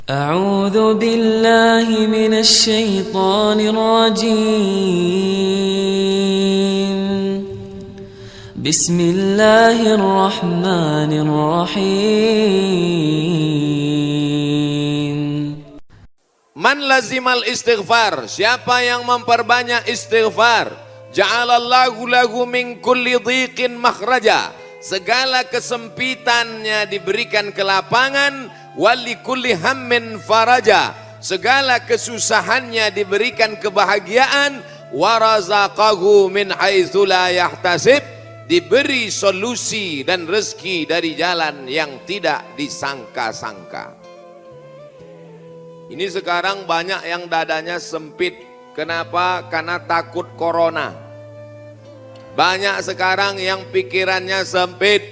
أعوذ بالله من الشيطان الرجيم بسم الله الرحمن الرحيم. Man lazimal istighfar, siapa yang memperbanyak istighfar, ja'alallahu lahu min kulli dhiqin makhraja, segala kesempitannya diberikan kelapangan, wali kulli hammin faraja, segala kesusahannya diberikan kebahagiaan, warazaqahu min haitsu la yahtasib, diberi solusi dan rezeki dari jalan yang tidak disangka-sangka. Ini sekarang banyak yang dadanya sempit. Kenapa? Karena takut corona. Banyak sekarang yang pikirannya sempit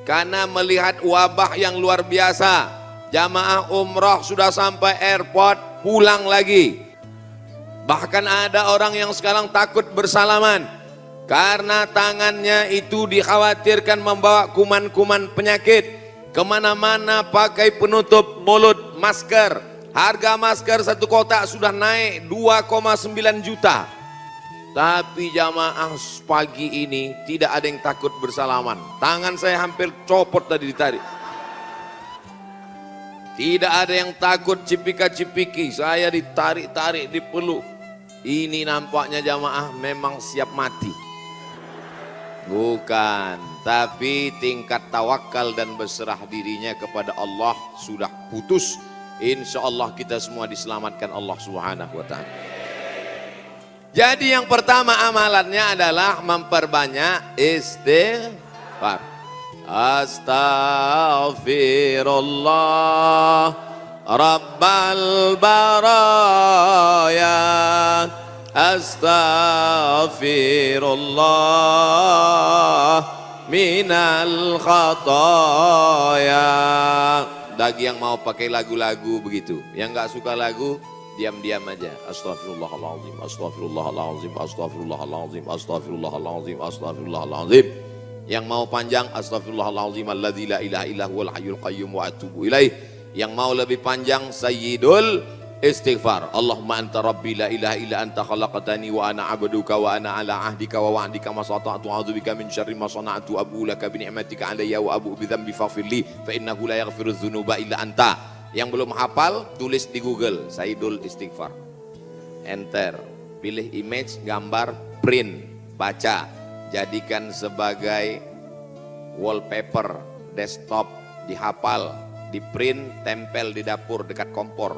karena melihat wabah yang luar biasa. Jamaah umrah sudah sampai airport, pulang lagi. Bahkan ada orang yang sekarang takut bersalaman karena tangannya itu dikhawatirkan membawa kuman-kuman penyakit. Kemana-mana pakai penutup mulut, masker. Harga masker satu kotak sudah naik 2,9 juta. Tapi jamaah pagi ini tidak ada yang takut bersalaman. Tangan saya hampir copot tadi ditarik. Tidak ada yang takut cipika-cipiki. Saya ditarik-tarik, dipeluk. Ini nampaknya jamaah memang siap mati. Bukan, tapi tingkat tawakal dan berserah dirinya kepada Allah sudah putus. Insya Allah kita semua diselamatkan Allah Subhanahu wa ta'ala. Jadi yang pertama amalannya adalah memperbanyak istighfar. Astaghfirullah Rabbal baraya, astaghfirullah minal khataya. Bagi yang mau pakai lagu-lagu begitu, yang nggak suka lagu, diam-diam aja. Astaghfirullahaladzim, astaghfirullahaladzim, astaghfirullahaladzim, astaghfirullahaladzim, astaghfirullahaladzim. Yang mau panjang, astaghfirullahaladzim, alladzi la ilaha illa huwal hayyul qayyum wa atubu ilaih. Yang mau lebih panjang, sayyidul istighfar. Allahumma anta rabbi la ilaha illa anta khalaqtani wa ana abduka wa ana ala ahdika wa wa'dika ma sata'tu a'udzubika min syarri ma sana'tu abu laka bi ni'matika alayya wa abu bi dzambi faghfirli fa innahu la yaghfiru dzunuba illa anta. Yang belum hafal tulis di Google Sayyidul Istighfar. Enter, pilih image, gambar, print, baca, jadikan sebagai wallpaper desktop, dihafal, di print, tempel di dapur dekat kompor.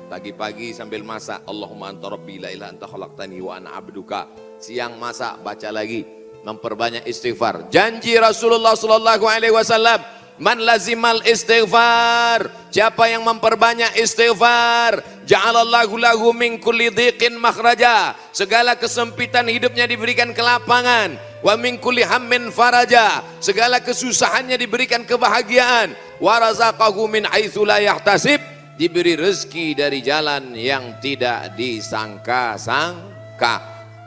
Pagi-pagi sambil masak, Allahumma anta rabbi la ilaha anta khalaqtani wa ana abduka. Siang masak, baca lagi, memperbanyak istighfar. Janji Rasulullah sallallahu alaihi wasallam, man lazimal istighfar, siapa yang memperbanyak istighfar, ja'alallahu lahu min kulli dhiqin makhraja, segala kesempitan hidupnya diberikan kelapangan, wa min kulli hammin faraja, segala kesusahannya diberikan kebahagiaan, wa razaqahu min haitsu la yahtasib, diberi rezeki dari jalan yang tidak disangka-sangka.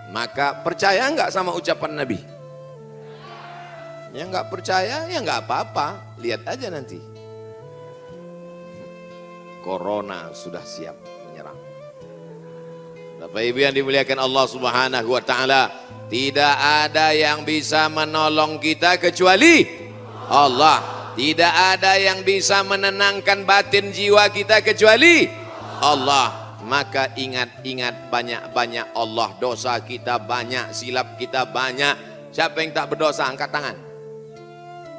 Maka percaya enggak sama ucapan Nabi? Yang enggak percaya ya enggak apa-apa, lihat aja nanti. Corona sudah siap menyerang. Bapak Ibu yang dimuliakan Allah Subhanahu wa taala, tidak ada yang bisa menolong kita kecuali Allah. Tidak ada yang bisa menenangkan batin jiwa kita kecuali Allah. Maka ingat-ingat banyak-banyak Allah. Dosa kita banyak, silap kita banyak. Siapa yang tak berdosa angkat tangan.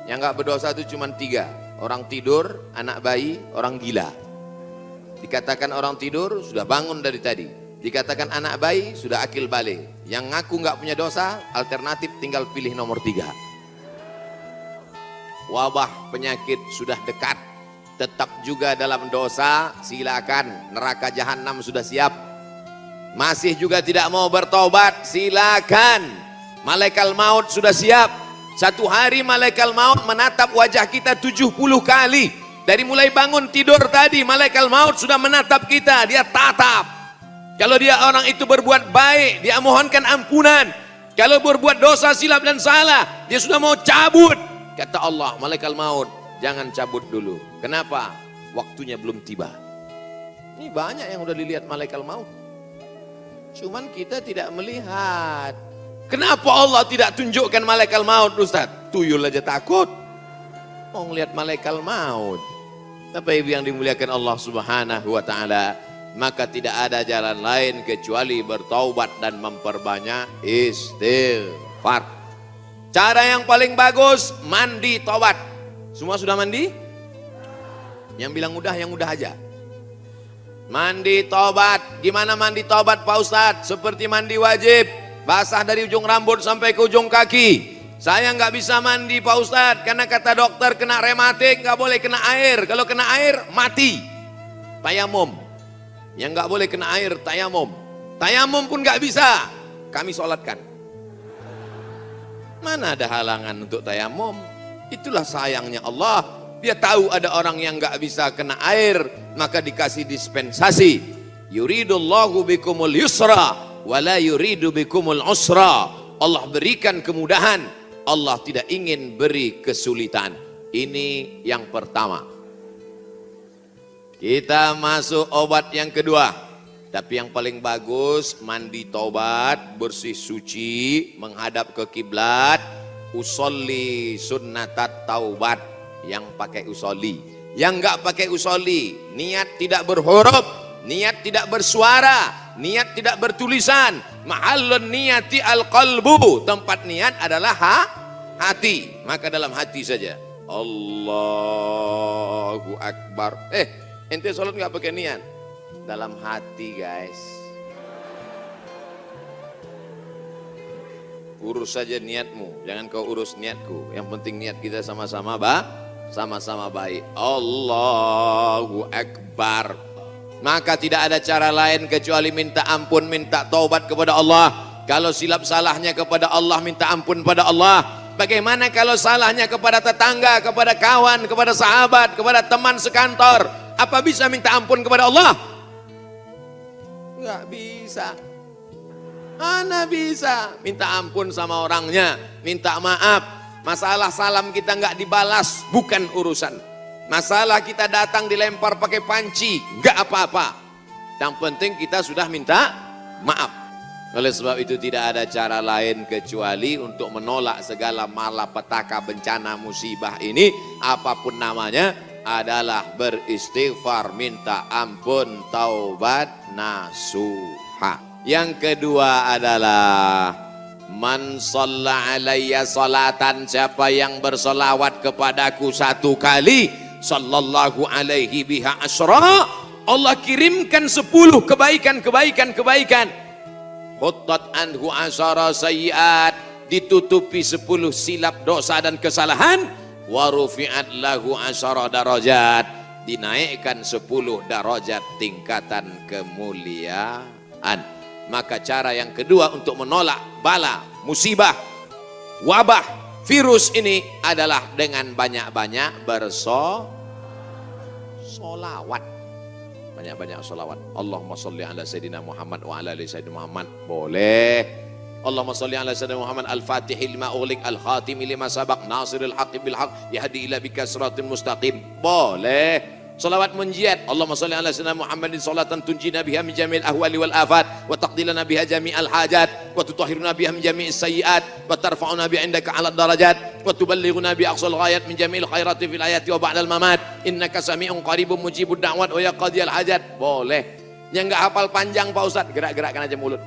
Yang gak berdosa itu cuma 3. Orang tidur, anak bayi, orang gila. Dikatakan orang tidur sudah bangun dari tadi. Dikatakan anak bayi sudah akil balik. Yang ngaku gak punya dosa, alternatif tinggal pilih nomor 3. Wabah penyakit sudah dekat, tetap juga dalam dosa, silakan, neraka jahanam sudah siap. Masih juga tidak mau bertobat, silakan, malaikat maut sudah siap. Satu hari malaikat maut menatap wajah kita 70 kali. Dari mulai bangun tidur tadi, malaikat maut sudah menatap kita, dia tatap. Kalau dia orang itu berbuat baik, dia mohonkan ampunan. Kalau berbuat dosa, silap dan salah, dia sudah mau cabut. Kata Allah, malaikat maut, jangan cabut dulu. Kenapa? waktunya belum tiba. Ini banyak yang udah dilihat malaikat maut. Cuman kita tidak melihat. Kenapa Allah tidak tunjukkan malaikat maut, Ustaz? Tuyul aja takut. Mau ngelihat malaikat maut. Tapi yang dimuliakan Allah Subhanahu wa taala, maka tidak ada jalan lain kecuali bertaubat dan memperbanyak istighfar. Cara yang paling bagus, mandi taubat. Semua sudah mandi? Yang bilang udah, yang udah aja. Mandi taubat. Gimana mandi taubat Pak Ustadz? Seperti mandi wajib. Basah dari ujung rambut sampai ke ujung kaki. Saya nggak bisa mandi Pak Ustadz, karena kata dokter kena rematik, nggak boleh kena air. Kalau kena air, mati. Tayamum. Yang nggak boleh kena air, tayamum. Tayamum pun nggak bisa. Kami sholatkan. Mana ada halangan untuk tayamum? Itulah sayangnya Allah. Dia tahu ada orang yang nggak bisa kena air, maka dikasih dispensasi. Yuridullahu bikumul yusra, wala yuridu bikumul usra. Allah berikan kemudahan. Allah tidak ingin beri kesulitan. Ini yang pertama. Kita masuk obat yang kedua. Tapi yang paling bagus, mandi taubat, bersih suci, menghadap ke kiblat, usolli sunnatat taubat. Yang pakai usolli. Yang enggak pakai usolli, niat tidak berhuruf, niat tidak bersuara, niat tidak bertulisan. Mahallun niyati al-qalbu, tempat niat adalah hati. Maka dalam hati saja. Allahu Akbar. Ente sholat nggak pakai niat? Dalam hati guys. Urus saja niatmu, jangan kau urus niatku. Yang penting niat kita sama-sama sama-sama baik. Allahu Akbar. Maka tidak ada cara lain kecuali minta ampun, minta taubat kepada Allah. Kalau silap salahnya kepada Allah, minta ampun pada Allah. Bagaimana kalau salahnya kepada tetangga, kepada kawan, kepada sahabat, kepada teman sekantor? Apa bisa minta ampun kepada Allah? Enggak bisa. Mana bisa minta ampun sama orangnya, minta maaf. Masalah salam kita enggak dibalas, bukan urusan. Masalah kita datang dilempar pakai panci, enggak apa-apa. Yang penting kita sudah minta maaf. Oleh sebab itu tidak ada cara lain kecuali untuk menolak segala malapetaka, bencana, musibah ini, apapun namanya, adalah beristighfar, minta ampun, taubat, nasuha. Yang kedua adalah man shalla alayya salatan, siapa yang bersolawat kepadaku satu kali, sallallahu alaihi biha asyra, Allah kirimkan 10 kebaikan. Khuttat anhu asyara sayyiat, ditutupi 10 silap dosa dan kesalahan. Wa rufi'at lahu asyara darajat, dinaikkan 10 darajat tingkatan kemuliaan. Maka cara yang kedua untuk menolak bala, musibah, wabah, virus ini adalah dengan banyak-banyak bersolawat. Banyak-banyak solawat. Allahumma salli ala Sayyidina Muhammad wa ala ali Sayyidina Muhammad. Boleh. Allahumma salli ala Sayyidina Muhammad al-Fatihil lima ughliq al-Khatimi lima sabaq nasiril haqqi bil haqq yahdi ila bika siratal mustaqim. Boleh. Salawat munjiat. Allahumma salli ala Sayyidina Muhammadin salatan tunjina biha min jami'il ahwali wal afat wa taqdilana biha jami'al hajat wa tutahhiruna biha min jami'is sayyiat wa tarfa'una bi 'indaka 'ala darajat wa tuballighuna bi aqsal ghayat min jami'il khairati fil hayati wa ba'dal mamat innaka sami'un qaribun mujibud da'wat wa ya qadiyal hajat. Boleh. Yang enggak hafal panjang Pak Ustaz, gerak-gerakkan aja mulut.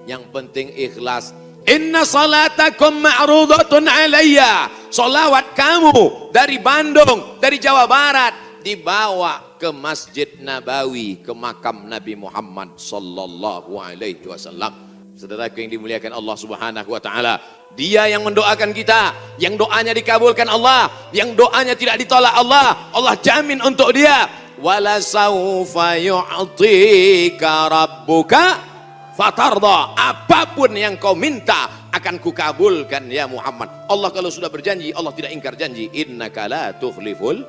Yang penting ikhlas. Inna salatakum ma'rudatun alayya. Salawat kamu dari Bandung, dari Jawa Barat, dibawa ke Masjid Nabawi, ke makam Nabi Muhammad sallallahu alaihi wasallam. Saudaraku yang dimuliakan Allah Subhanahu wa taala, dia yang mendoakan kita, yang doanya dikabulkan Allah, yang doanya tidak ditolak Allah, Allah jamin untuk dia. Wala saufa yu'tika rabbuka fatarda, apapun yang kau minta akan kukabulkan ya Muhammad. Allah kalau sudah berjanji, Allah tidak ingkar janji. Innaka la tukhliful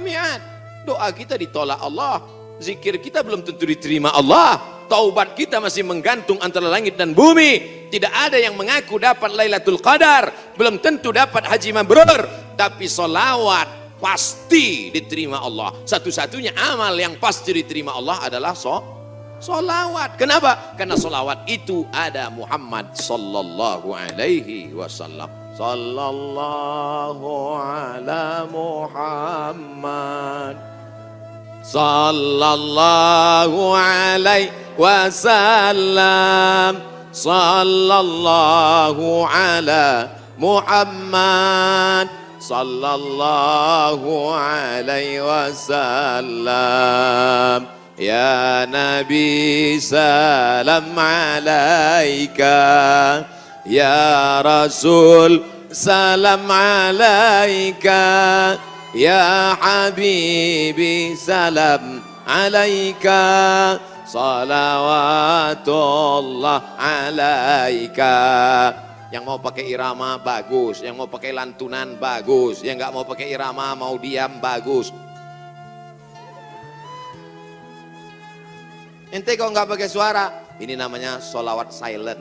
mi'ad. Doa kita ditolak Allah, zikir kita belum tentu diterima Allah, taubat kita masih menggantung antara langit dan bumi. Tidak ada yang mengaku dapat Lailatul Qadar, belum tentu dapat haji mabrur. tapi solawat pasti diterima Allah. Satu-satunya amal yang pasti diterima Allah adalah solawat. Kenapa? Karena solawat itu ada Muhammad sallallahu alaihi wasallam. Sallallahu ala Muhammad sallallahu alaihi wasallam. Sallallahu ala Muhammad sallallahu alaihi wasallam. Ya Nabi salam alaika, ya Rasul salam alaika, ya Habibi salam alaika, salawatullah alaika. Yang mau pakai irama bagus, yang mau pakai lantunan bagus, yang nggak mau pakai irama mau diam bagus. Ente kok nggak pakai suara, ini namanya solawat silent.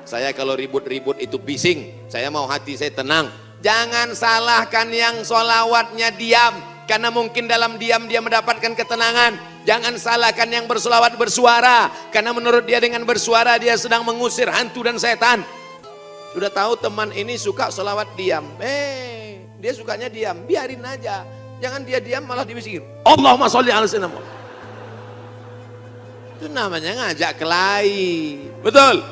Saya kalau ribut-ribut itu bising, saya mau hati saya tenang. Jangan salahkan yang solawatnya diam, karena mungkin dalam diam dia mendapatkan ketenangan. Jangan salahkan yang bersolawat bersuara, karena menurut dia dengan bersuara dia sedang mengusir hantu dan setan. Sudah tahu teman ini suka solawat diam, dia sukanya diam, biarin aja. Jangan dia diam malah dibisir, Allahumma sholli ala sayyidina. Itu namanya ngajak kelahi. Betul?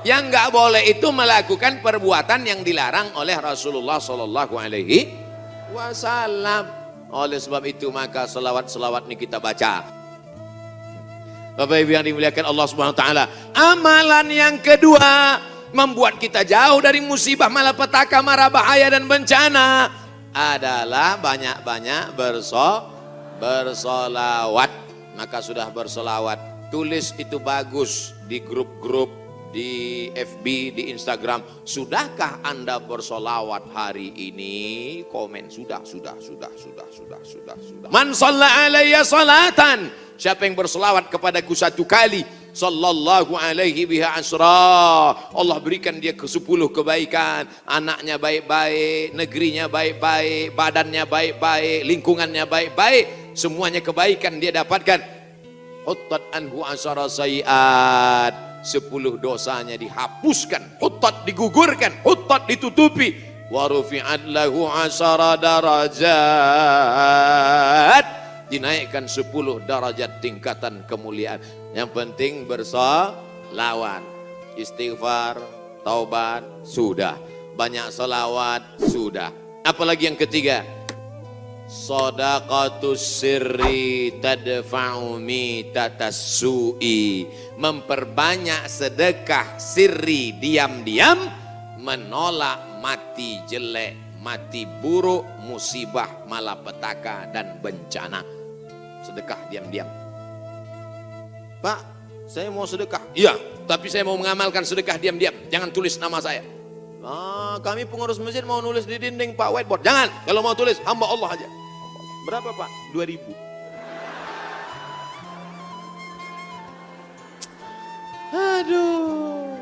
Yang nggak boleh itu melakukan perbuatan yang dilarang oleh Rasulullah Sallallahu Alaihi Wasallam. Oleh sebab itu maka selawat-selawat ini kita baca. Bapak Ibu yang dimuliakan Allah Subhanahu Wa Taala. Amalan yang kedua membuat kita jauh dari musibah, malapetaka, mara bahaya dan bencana adalah banyak-banyak bersolawat. Maka sudah bersolawat, tulis itu bagus di grup-grup, di FB, di Instagram. Sudahkah Anda bersolawat hari ini? Komen, sudah. Man shalla alayya salatan, siapa yang bersolawat kepadaku satu kali, sallallahu alaihi biha asra, Allah berikan dia ke 10 kebaikan. Anaknya baik-baik, negerinya baik-baik, badannya baik-baik, lingkungannya baik-baik, semuanya kebaikan dia dapatkan. Huttat anhu asara sayiat, 10 dosanya dihapuskan. Huttat digugurkan, huttat ditutupi. Wa rufi'at lahu asara darajat, dinaikkan 10 darajat tingkatan kemuliaan. Yang penting bersolawat, istighfar, taubat, sudah. Banyak solawat, sudah. Apalagi yang ketiga, Shadaqatus sirri tadfa'u mitatas su'i, memperbanyak sedekah sirri, diam-diam, menolak mati jelek, mati buruk, musibah, malapetaka dan bencana. Sedekah diam-diam. Pak, saya mau sedekah. Iya, tapi saya mau mengamalkan sedekah diam-diam. Jangan tulis nama saya. Kami pengurus masjid mau nulis di dinding Pak, whiteboard. Jangan, kalau mau tulis hamba Allah aja. Berapa Pak? 2.000. Aduh.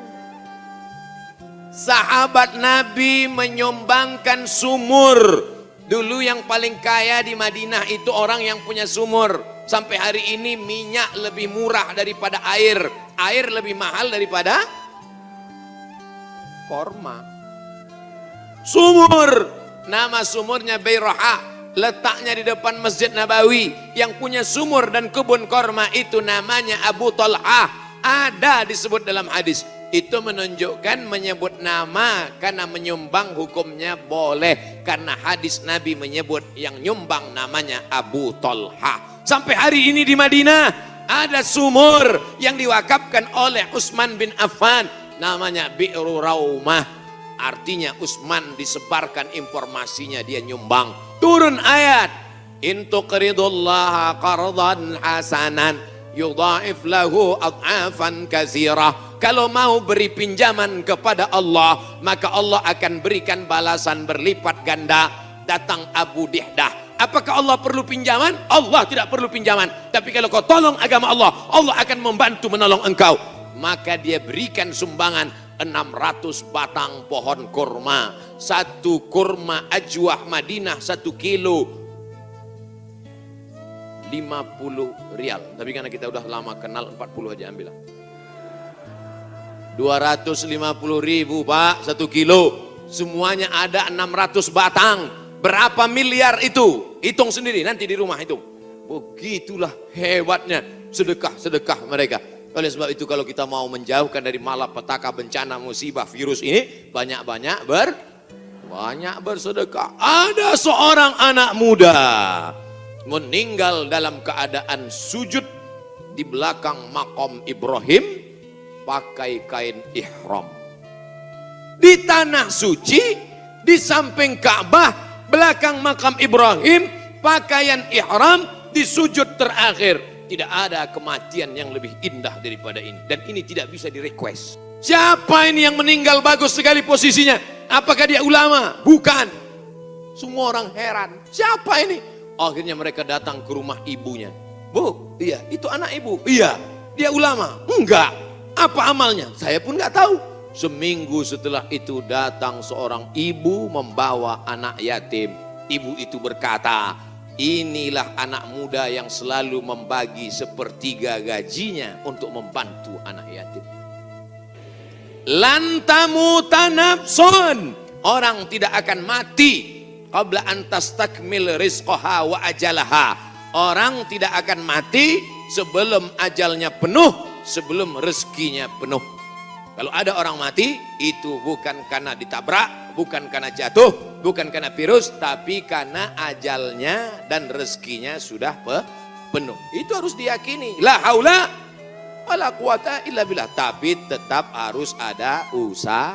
Sahabat Nabi menyumbangkan sumur. Dulu yang paling kaya di Madinah itu orang yang punya sumur. Sampai hari ini minyak lebih murah daripada air. Air lebih mahal daripada korma. Sumur, nama sumurnya Bairaha, letaknya di depan Masjid Nabawi. Yang punya sumur dan kebun korma itu namanya Abu Talhah. Ada disebut dalam hadis. Itu menunjukkan menyebut nama karena menyumbang hukumnya boleh. Karena hadis Nabi menyebut yang nyumbang namanya Abu Talhah. Sampai hari ini di Madinah ada sumur yang diwakafkan oleh Utsman bin Affan. Namanya Bi'ru Raumah. Artinya Utsman disebarkan informasinya, dia nyumbang. Turun ayat, in tuqridullaha qardan hasanan yudha'if lahu ad'afan katsirah. Kalau mau beri pinjaman kepada Allah, maka Allah akan berikan balasan berlipat ganda. Datang Abu Dihdah. Apakah Allah perlu pinjaman? Allah tidak perlu pinjaman. Tapi kalau kau tolong agama Allah, Allah akan membantu menolong engkau. Maka dia berikan sumbangan 600 batang pohon kurma. Satu kurma ajwah Madinah 1 kilo 50 rial. Tapi karena kita udah lama kenal 40 aja ambil. 250.000 Pak 1 kilo. Semuanya ada 600 batang. Berapa miliar itu? Hitung sendiri nanti di rumah hitung. Begitulah hebatnya sedekah-sedekah mereka. Oleh sebab itu kalau kita mau menjauhkan dari malapetaka, bencana, musibah, virus ini, banyak-banyak bersedekah. Ada seorang anak muda meninggal dalam keadaan sujud di belakang makam Ibrahim pakai kain ihram. Di tanah suci, di samping Ka'bah, belakang makam Ibrahim, pakaian ihram di sujud terakhir. Tidak ada kematian yang lebih indah daripada ini. Dan ini tidak bisa di-request. Siapa ini yang meninggal bagus sekali posisinya? Apakah dia ulama? Bukan. Semua orang heran. Siapa ini? Akhirnya mereka datang ke rumah ibunya. Bu, iya, itu anak ibu. Iya, dia ulama. Enggak. Apa amalnya? Saya pun enggak tahu. Seminggu setelah itu datang seorang ibu membawa anak yatim. Ibu itu berkata, inilah anak muda yang selalu membagi 1/3 gajinya untuk membantu anak yatim. Lantamu tanafsun, orang tidak akan mati qabla an tastakmil rizqaha wa ajalaha. Orang tidak akan mati sebelum ajalnya penuh, sebelum rezekinya penuh. Kalau ada orang mati, itu bukan karena ditabrak, bukan karena jatuh, bukan karena virus, tapi karena ajalnya dan rezekinya sudah penuh. Itu harus diyakini. La haula wala quwata illa billah. Tapi tetap harus ada usaha.